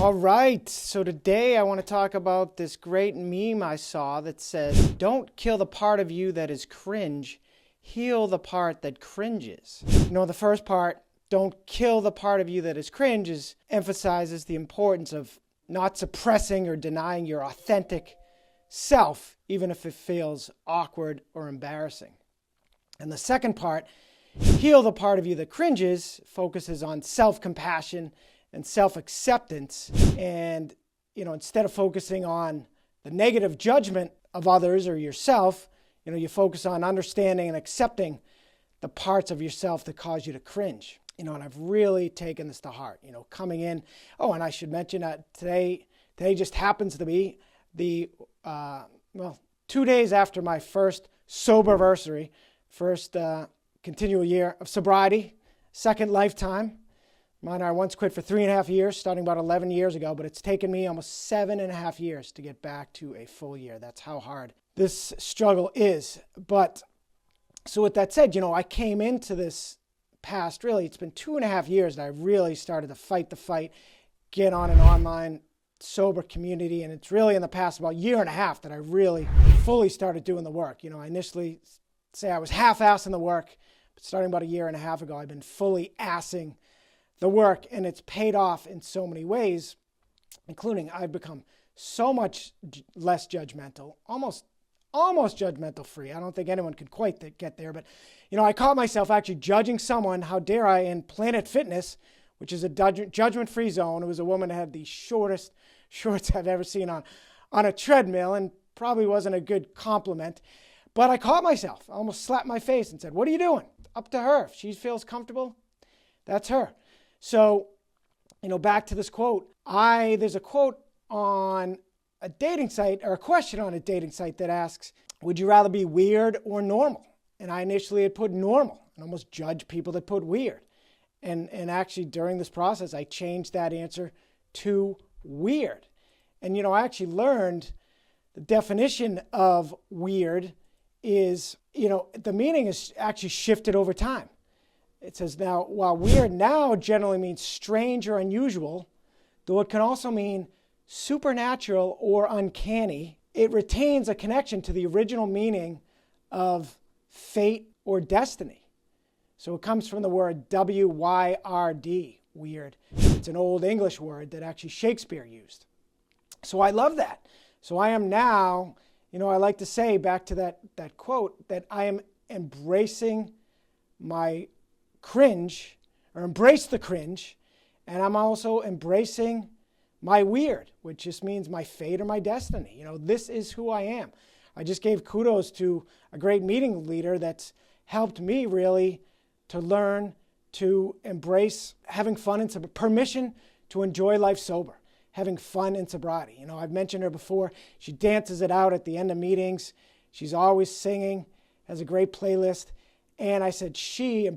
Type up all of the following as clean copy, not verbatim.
All right, so today I want to talk about this great meme I saw that says, "Don't kill the part of you that is cringe, heal the part that cringes." You know, the first part, "Don't kill the part of you that is cringe," emphasizes the importance of not suppressing or denying your authentic self, even if it feels awkward or embarrassing. And the second part, "Heal the part of you that cringes," focuses on self-compassion and self-acceptance. And, instead of focusing on the negative judgment of others or yourself, you focus on understanding and accepting the parts of yourself that cause you to cringe. And I've really taken this to heart, coming in. Oh, and I should mention that today just happens to be the, 2 days after my first soberversary, first continual year of sobriety, second lifetime. Mine, I once quit for 3.5 years, starting about 11 years ago, but it's taken me almost 7.5 years to get back to a full year. That's how hard this struggle is. But so with that said, I came into this past, really, it's been 2.5 years that I really started to fight the fight, get on an online sober community. And it's really in the past about 1.5 years that I really fully started doing the work. I initially say I was half-assing the work, but starting about 1.5 years ago, I've been fully assing the work, and it's paid off in so many ways, including I've become so much less judgmental, almost judgmental free. I don't think anyone could quite get there, but I caught myself actually judging someone, how dare I, in Planet Fitness, which is a judgment-free zone. It was a woman that had the shortest shorts I've ever seen on a treadmill, and probably wasn't a good compliment. But I caught myself. I almost slapped my face and said, "What are you doing?" Up to her. If she feels comfortable, that's her. So, back to this quote. There's a quote on a dating site, or a question on a dating site that asks, "Would you rather be weird or normal?" And I initially had put normal and almost judged people that put weird. And actually during this process, I changed that answer to weird. And, I actually learned the definition of weird is, the meaning is actually shifted over time. It says now, while weird now generally means strange or unusual, though it can also mean supernatural or uncanny, it retains a connection to the original meaning of fate or destiny. So it comes from the word W-Y-R-D, weird. It's an old English word that actually Shakespeare used. So I love that. So I am now, I like to say back to that quote, that I am embracing my cringe, or embrace the cringe, and I'm also embracing my weird, which just means my fate or my destiny. This is who I am. I just gave kudos to a great meeting leader that's helped me really to learn to embrace having fun and permission to enjoy life sober, having fun in sobriety. I've mentioned her before. She dances it out at the end of meetings. She's always singing, has a great playlist. And I said, she,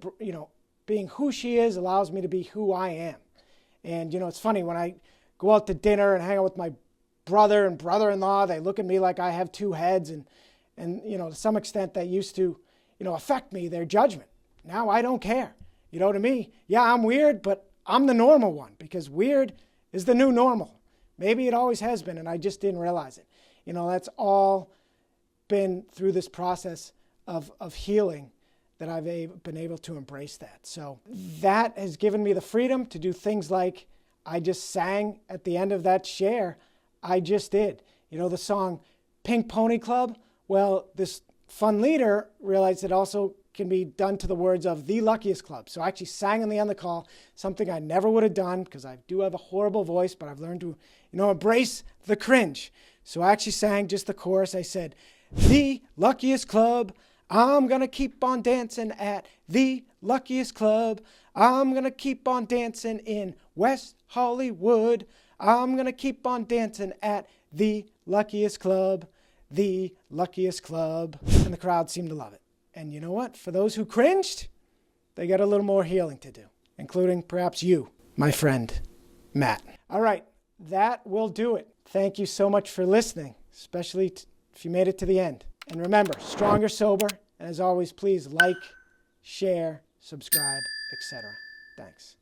being who she is allows me to be who I am. And, it's funny, when I go out to dinner and hang out with my brother and brother-in-law, they look at me like I have two heads. And to some extent that used to, affect me, their judgment. Now I don't care. To me, yeah, I'm weird, but I'm the normal one, because weird is the new normal. Maybe it always has been, and I just didn't realize it. That's all been through this process of healing that I've been able to embrace that. So that has given me the freedom to do things like I just sang at the end of that share. I just did. The song Pink Pony Club? Well, this fun leader realized it also can be done to the words of The Luckiest Club. So I actually sang on the end of the call, something I never would have done because I do have a horrible voice, but I've learned to, embrace the cringe. So I actually sang just the chorus. I said, "The luckiest club. I'm going to keep on dancing at the luckiest club. I'm going to keep on dancing in West Hollywood. I'm going to keep on dancing at the luckiest club, the luckiest club." And the crowd seemed to love it. And you know what? For those who cringed, they got a little more healing to do, including perhaps you, my friend, Matt. All right, that will do it. Thank you so much for listening, especially if you made it to the end. And remember, stronger, sober, and as always, please like, share, subscribe, etc. Thanks.